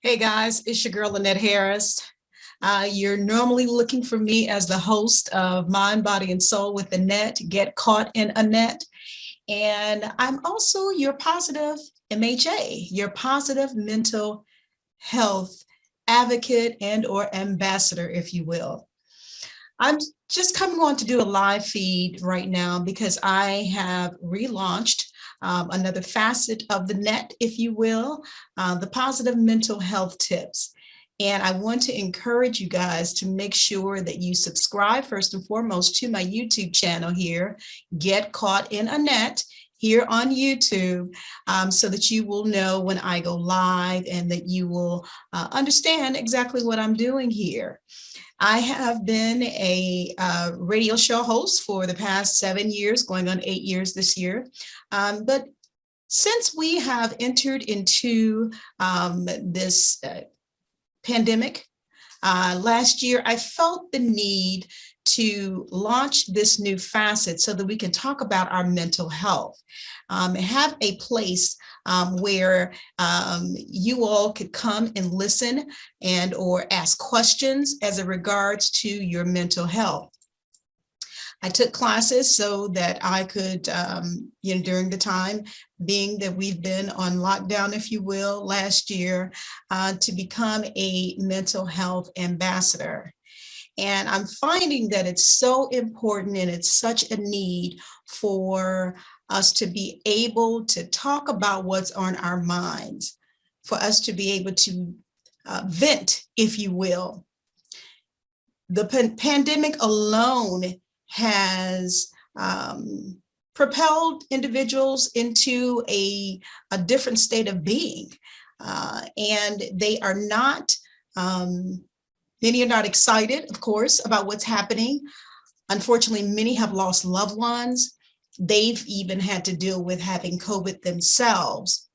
Hey guys, it's your girl Annette Harris. You're normally looking for me as the host of Mind, Body, and Soul with Annette, Get Caught in a Net. And I'm also your positive MHA, your positive mental health advocate and or ambassador, if you will. I'm just coming on to do a live feed right now because I have relaunched another facet of the net, if you will, the positive mental health tips. And I want to encourage you guys to make sure that you subscribe first and foremost to my YouTube channel here, Get Caught in a Net, here on YouTube, so that you will know when I go live and that you will understand exactly what I'm doing here. I have been a radio show host for the past 7 years, going on 8 years this year. But since we have entered into this pandemic last year, I felt the need to launch this new facet so that we can talk about our mental health and have a place where you all could come and listen and or ask questions as it regards to your mental health. I took classes so that I could, during the time being that we've been on lockdown, if you will, last year, to become a mental health ambassador. And I'm finding that it's so important and it's such a need for us to be able to talk about what's on our minds, for us to be able to vent, if you will. The pandemic alone has propelled individuals into a different state of being. And they are not, many are not excited, of course, about what's happening. Unfortunately, many have lost loved ones. They've even had to deal with having COVID themselves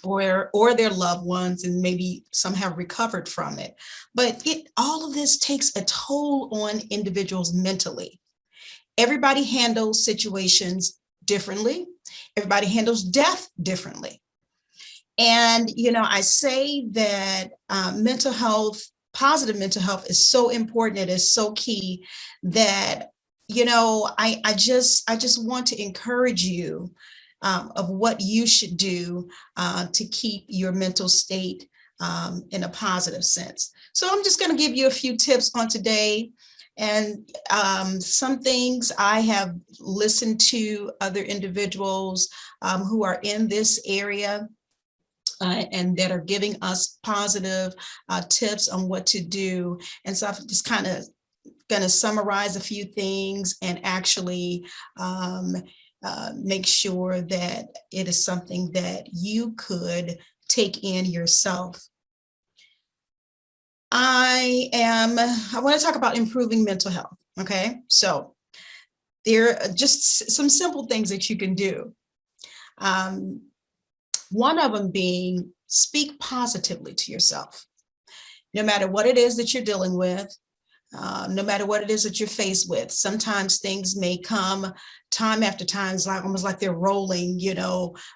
or their loved ones, and maybe some have recovered from it. But all of this takes a toll on individuals mentally. Everybody handles situations differently. Everybody handles death differently. And, I say that mental health, positive mental health is so important. It is so key that, I just want to encourage you of what you should do to keep your mental state in a positive sense. So I'm just going to give you a few tips on today. And some things I have listened to other individuals who are in this area and that are giving us positive tips on what to do. And so I'm just kind of going to summarize a few things and actually make sure that it is something that you could take in yourself. I want to talk about improving mental health. Okay, so there are just some simple things that you can do. One of them being speak positively to yourself. No matter what it is that you're dealing with, no matter what it is that you're faced with. Sometimes things may come time after time. It's like almost like they're rolling,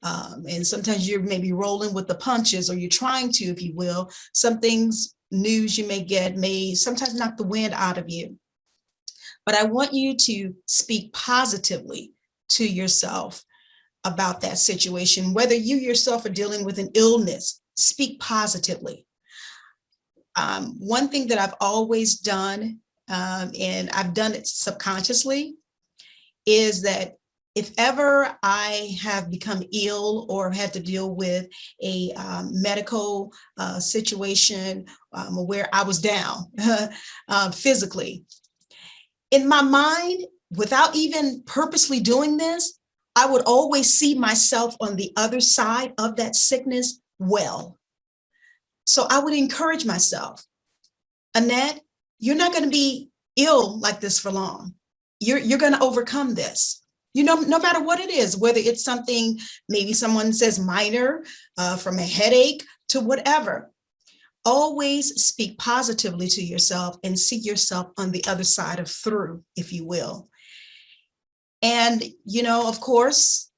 and sometimes you're maybe rolling with the punches, or you're trying to, if you will. Some things, news you may get may sometimes knock the wind out of you. But I want you to speak positively to yourself about that situation. Whether you yourself are dealing with an illness, speak positively. One thing that I've always done, and I've done it subconsciously, is that if ever I have become ill or had to deal with a medical situation where I was down physically, in my mind, without even purposely doing this, I would always see myself on the other side of that sickness well. So I would encourage myself, Annette, you're not going to be ill like this for long. You're going to overcome this. No matter what it is, whether it's something, maybe someone says minor, from a headache to whatever. Always speak positively to yourself and see yourself on the other side of through, if you will. And, of course,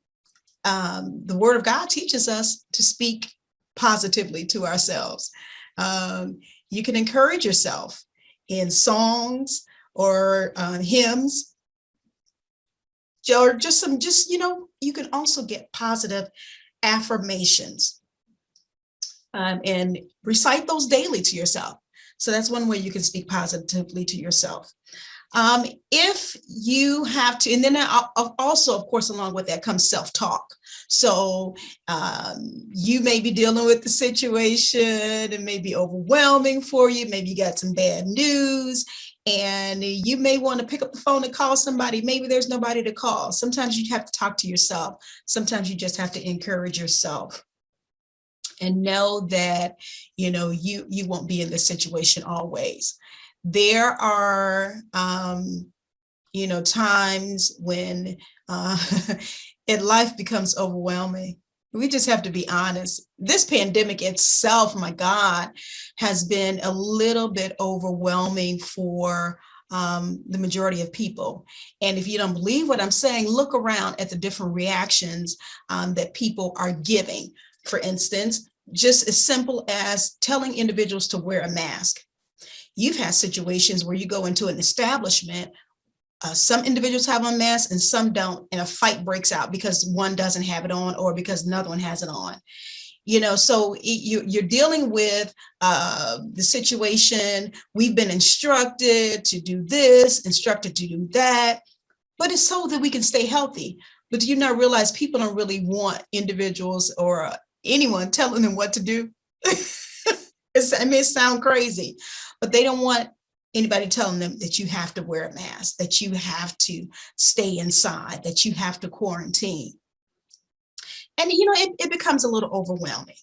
the Word of God teaches us to speak positively to ourselves. You can encourage yourself in songs or hymns, or you can also get positive affirmations and recite those daily to yourself. So that's one way you can speak positively to yourself. If you have to, and then also, of course, along with that comes self-talk. So you may be dealing with the situation, it may be overwhelming for you. Maybe you got some bad news and you may want to pick up the phone and call somebody. Maybe there's nobody to call. Sometimes you have to talk to yourself. Sometimes you just have to encourage yourself and know that, you won't be in this situation always. There are, times when and life becomes overwhelming. We just have to be honest. This pandemic itself, my God, has been a little bit overwhelming for the majority of people. And if you don't believe what I'm saying, look around at the different reactions that people are giving. For instance, just as simple as telling individuals to wear a mask. You've had situations where you go into an establishment, some individuals have on masks and some don't, and a fight breaks out because one doesn't have it on or because another one has it on. So you're dealing with the situation. We've been instructed to do this, instructed to do that, but it's so that we can stay healthy. But do you not realize people don't really want individuals or anyone telling them what to do? It may sound crazy, but they don't want anybody telling them that you have to wear a mask, that you have to stay inside, that you have to quarantine. And, it becomes a little overwhelming.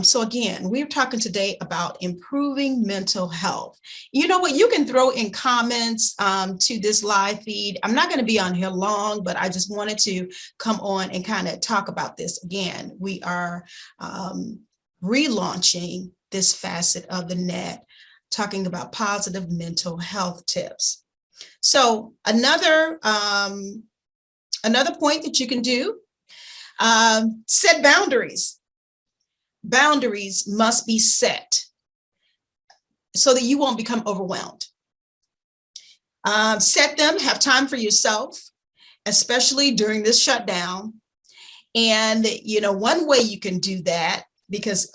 So again, we're talking today about improving mental health. You know what? You can throw in comments to this live feed. I'm not going to be on here long, but I just wanted to come on and kind of talk about this again. We are relaunching this facet of the net, talking about positive mental health tips. So another point that you can do, set boundaries. Boundaries must be set so that you won't become overwhelmed. Set them, have time for yourself, especially during this shutdown. And, one way you can do that, because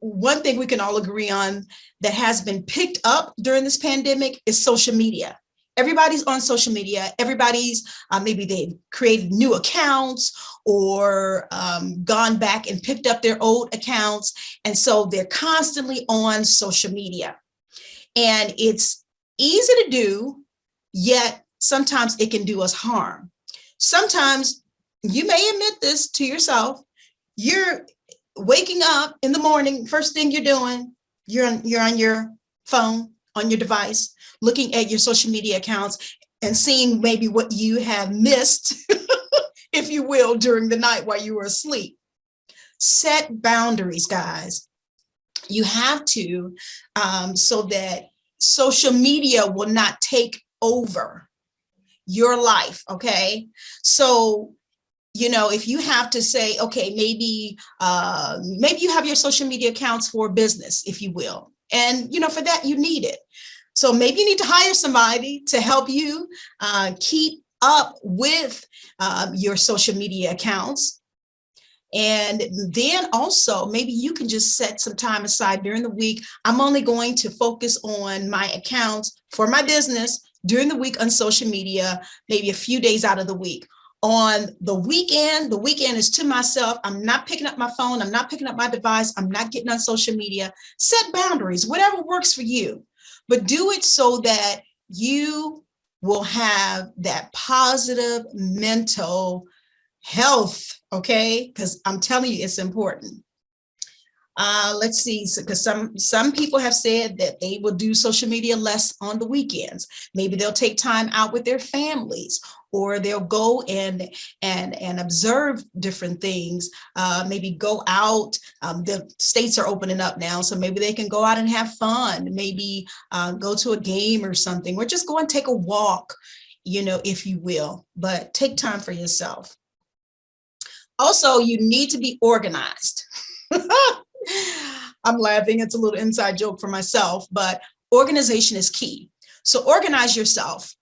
one thing we can all agree on that has been picked up during this pandemic is social media. Everybody's on social media. Everybody's maybe they've created new accounts or gone back and picked up their old accounts. And so they're constantly on social media. And it's easy to do, yet sometimes it can do us harm. Sometimes you may admit this to yourself. You're waking up in the morning, first thing you're doing, you're on your phone, on your device, looking at your social media accounts and seeing maybe what you have missed, if you will, during the night while you were asleep. Set boundaries, guys. You have to, so that social media will not take over your life, okay? So, if you have to say, okay, maybe you have your social media accounts for business, if you will. And, for that, you need it. So maybe you need to hire somebody to help you keep up with your social media accounts. And then also, maybe you can just set some time aside during the week. I'm only going to focus on my accounts for my business during the week on social media, maybe a few days out of the week. On the weekend is to myself. I'm not picking up my phone. I'm not picking up my device. I'm not getting on social media. Set boundaries, whatever works for you, but do it so that you will have that positive mental health, okay? Because I'm telling you, it's important. Let's see, because some people have said that they will do social media less on the weekends. Maybe they'll take time out with their families, or they'll go and observe different things. Maybe go out. The states are opening up now, so maybe they can go out and have fun. Maybe go to a game or something, or just go and take a walk, if you will. But take time for yourself. Also, you need to be organized. I'm laughing. It's a little inside joke for myself, but organization is key. So organize yourself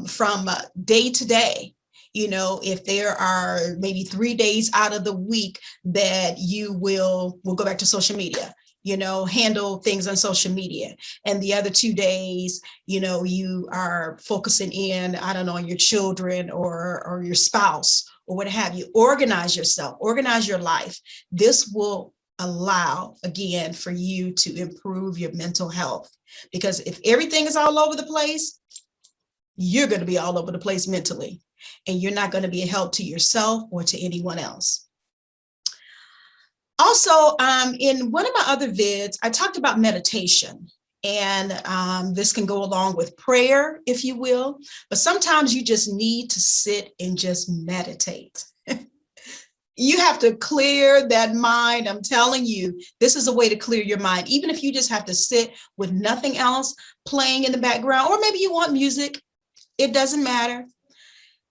from day to day. You know, if there are maybe 3 days out of the week that you will go back to social media, you know, handle things on social media. And the other 2 days, you know, you are focusing in, I don't know, on your children or your spouse or what have you. Organize yourself, organize your life. This will allow, again, for you to improve your mental health. Because if everything is all over the place, you're going to be all over the place mentally, and you're not going to be a help to yourself or to anyone else. Also, in one of my other vids, I talked about meditation, and this can go along with prayer, if you will, but sometimes you just need to sit and just meditate. You have to clear that mind. I'm telling you, this is a way to clear your mind. Even if you just have to sit with nothing else playing in the background, or maybe you want music, it doesn't matter.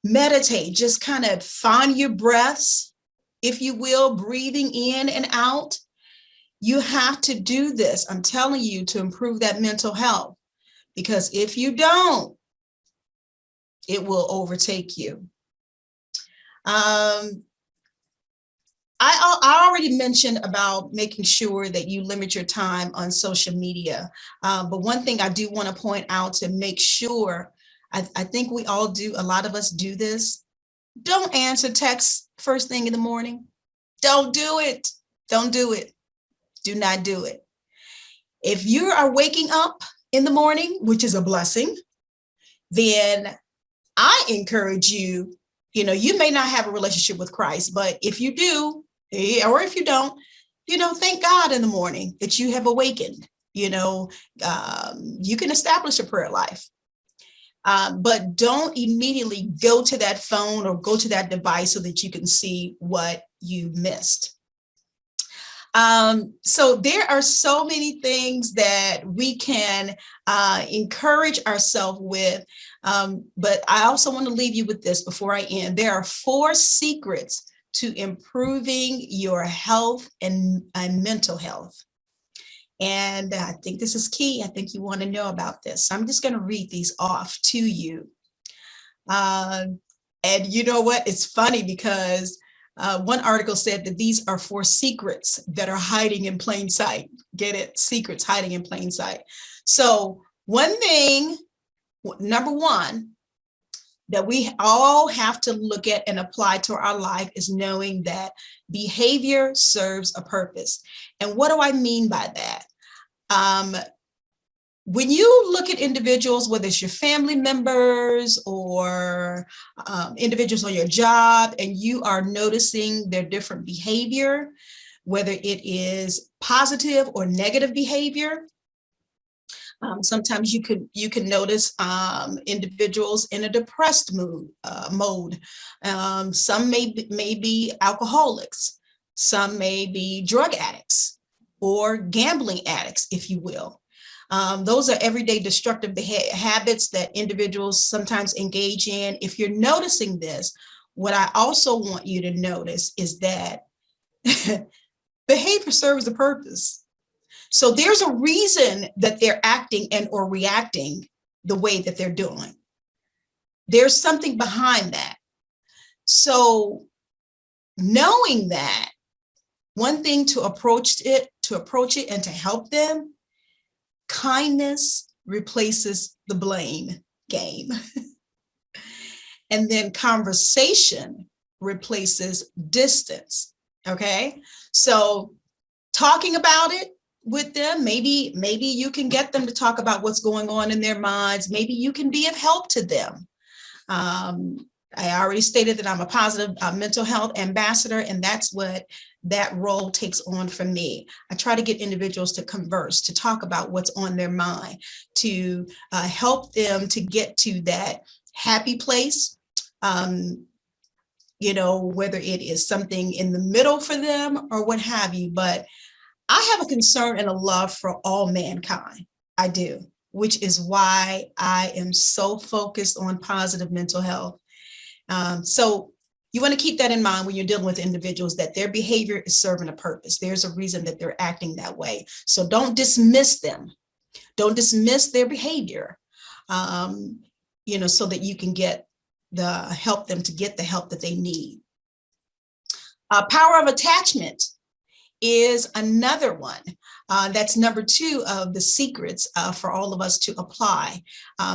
Meditate, just kind of find your breaths, if you will, breathing in and out. You have to do this, I'm telling you, to improve that mental health, because if you don't, it will overtake you. I already mentioned about making sure that you limit your time on social media. But one thing I do want to point out to make sure, I think we all do, a lot of us do this. Don't answer texts first thing in the morning. Don't do it. Don't do it. Do not do it. If you are waking up in the morning, which is a blessing, then I encourage you, you know, you may not have a relationship with Christ, but if you do, or if you don't, you know, thank God in the morning that you have awakened. You know, you can establish a prayer life, but don't immediately go to that phone or go to that device so that you can see what you missed. So there are so many things that we can encourage ourselves with, but I also want to leave you with this before I end. There are 4 secrets to improving your health and mental health. And I think this is key. I think you want to know about this. So I'm just going to read these off to you. And you know what? It's funny because one article said that these are 4 secrets that are hiding in plain sight. Get it? Secrets hiding in plain sight. So one thing, number 1, that we all have to look at and apply to our life is knowing that behavior serves a purpose. And what do I mean by that? When you look at individuals, whether it's your family members or individuals on your job, and you are noticing their different behavior, whether it is positive or negative behavior, sometimes you can notice individuals in a depressed mode. Some may be alcoholics, some may be drug addicts or gambling addicts, if you will. Those are everyday destructive habits that individuals sometimes engage in. If you're noticing this, what I also want you to notice is that behavior serves a purpose. So there's a reason that they're acting and or reacting the way that they're doing. There's something behind that. So knowing that, one thing to approach it and to help them, kindness replaces the blame game. And then conversation replaces distance. Okay. So talking about it with them, maybe you can get them to talk about what's going on in their minds. Maybe you can be of help to them. I already stated that I'm a positive mental health ambassador, and that's what that role takes on for me. I try to get individuals to converse, to talk about what's on their mind, to help them to get to that happy place, you know, whether it is something in the middle for them or what have you. But I have a concern and a love for all mankind. I do, which is why I am so focused on positive mental health. So, You want to keep that in mind when you're dealing with individuals, that their behavior is serving a purpose. There's a reason that they're acting that way. So don't dismiss them. Don't dismiss their behavior, so that you can help them to get the help that they need. Power of attachment is another one. That's number 2 of the secrets for all of us to apply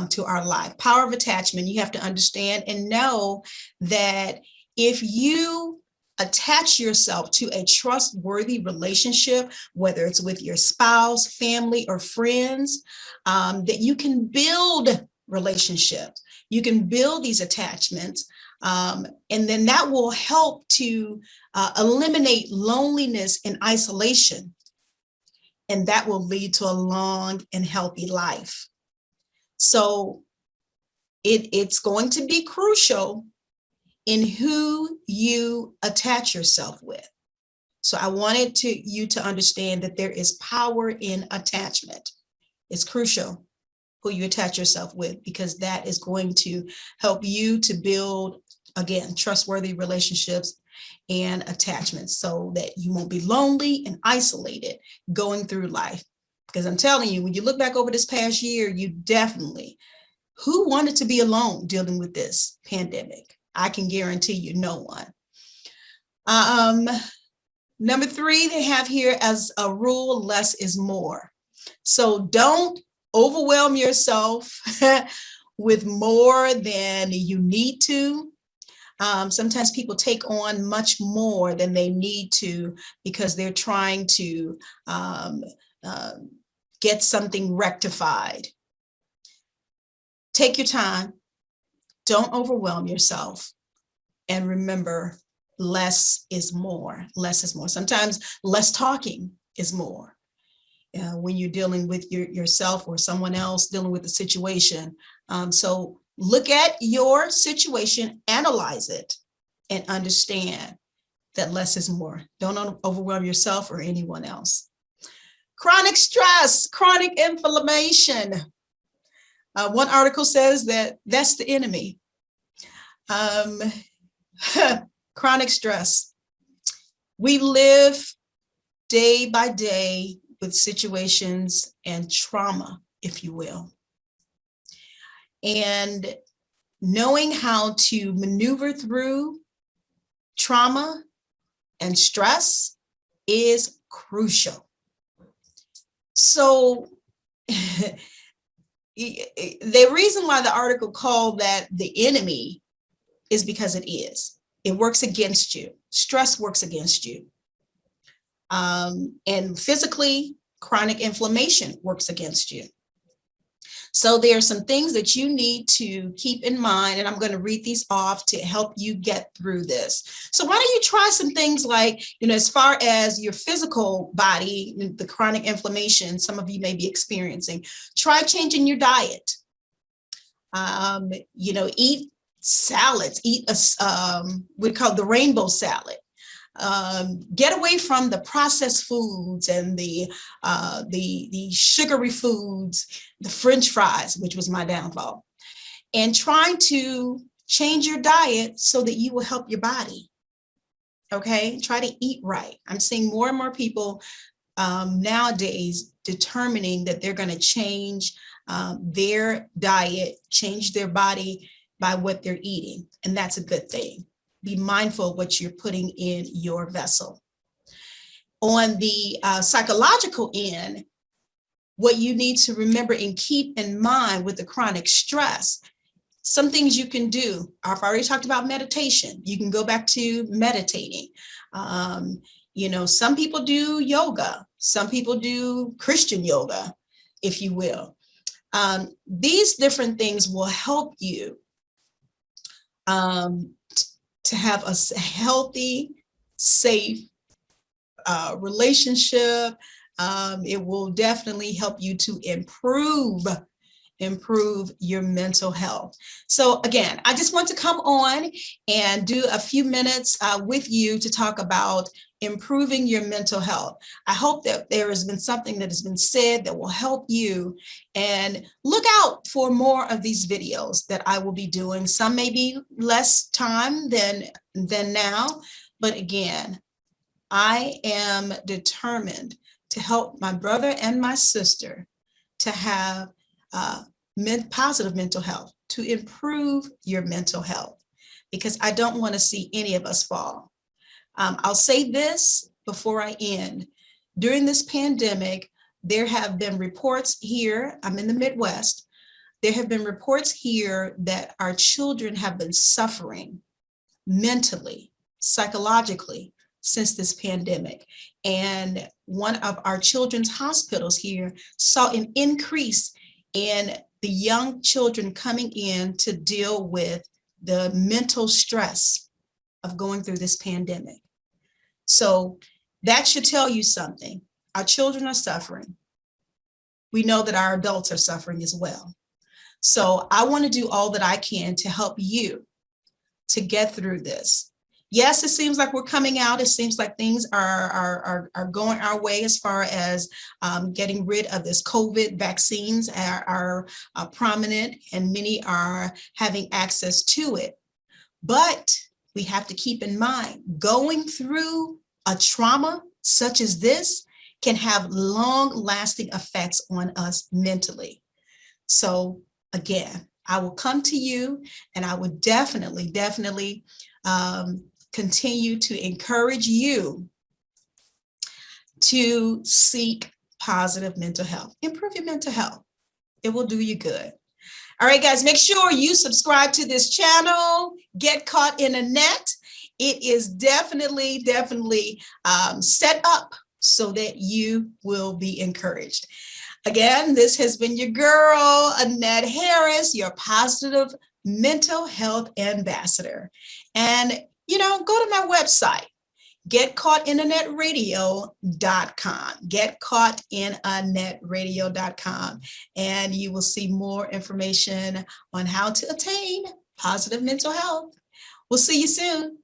to our life. Power of attachment. You have to understand and know that if you attach yourself to a trustworthy relationship, whether it's with your spouse, family, or friends, that you can build relationships. You can build these attachments, and then that will help to eliminate loneliness and isolation, and that will lead to a long and healthy life. So it's going to be crucial in who you attach yourself with. So I wanted you to understand that there is power in attachment. It's crucial who you attach yourself with, because that is going to help you to build, again, trustworthy relationships and attachments, so that you won't be lonely and isolated going through life. Because I'm telling you, when you look back over this past year, who wanted to be alone dealing with this pandemic? I can guarantee you no one. Number 3, they have here as a rule, less is more. So don't overwhelm yourself with more than you need to. Sometimes people take on much more than they need to because they're trying to get something rectified. Take your time. Don't overwhelm yourself. And remember, less is more. Less is more. Sometimes less talking is more. When you're dealing with yourself or someone else dealing with the situation. So look at your situation, analyze it, and understand that less is more. Don't overwhelm yourself or anyone else. Chronic stress, chronic inflammation. One article says that that's the enemy. Chronic stress. We live day by day with situations and trauma, if you will. And knowing how to maneuver through trauma and stress is crucial. So the reason why the article called that the enemy is because it is. It works against you. Stress works against you. And physically, chronic inflammation works against you. So there are some things that you need to keep in mind, and I'm going to read these off to help you get through this. So why don't you try some things like, as far as your physical body, the chronic inflammation some of you may be experiencing, try changing your diet. Eat salads, eat we call the rainbow salad. Get away from the processed foods and the sugary foods, the French fries, which was my downfall, and trying to change your diet so that you will help your body. Okay, try to eat right. I'm seeing more and more people nowadays determining that they're going to change their diet, change their body by what they're eating, and that's a good thing. Be mindful of what you're putting in your vessel. On the psychological end, what you need to remember and keep in mind with the chronic stress, some things you can do. I've already talked about meditation. You can go back to meditating. Some people do yoga. Some people do Christian yoga, if you will. These different things will help you to have a healthy, safe relationship. It will definitely help you to improve improve your mental health. So again, I just want to come on and do a few minutes with you to talk about improving your mental health. I hope that there has been something that has been said that will help you, and look out for more of these videos that I will be doing. Some may be less time than now, but again, I am determined to help my brother and my sister to have positive mental health, to improve your mental health, because I don't want to see any of us fall. I'll say this before I end. During this pandemic, there have been reports here, I'm in the Midwest, there have been reports here that our children have been suffering mentally, psychologically since this pandemic. And one of our children's hospitals here saw an increase in the young children coming in to deal with the mental stress of going through this pandemic. So that should tell you something. Our children are suffering. We know that our adults are suffering as well. So I want to do all that I can to help you to get through this. Yes, it seems like we're coming out. It seems like things are going our way as far as getting rid of this COVID. Vaccines are prominent, and many are having access to it. But we have to keep in mind, going through a trauma such as this can have long-lasting effects on us mentally. So again, I will come to you, and I would definitely continue to encourage you to seek positive mental health. Improve your mental health. It will do you good. All right, guys, make sure you subscribe to this channel, Get Caught in a Net. It is definitely set up so that you will be encouraged. Again, this has been your girl, Annette Harris, your positive mental health ambassador. And, go to my website, GetcaughtinANetRadio.com, GetcaughtinANetRadio.com, and you will see more information on how to attain positive mental health. We'll see you soon.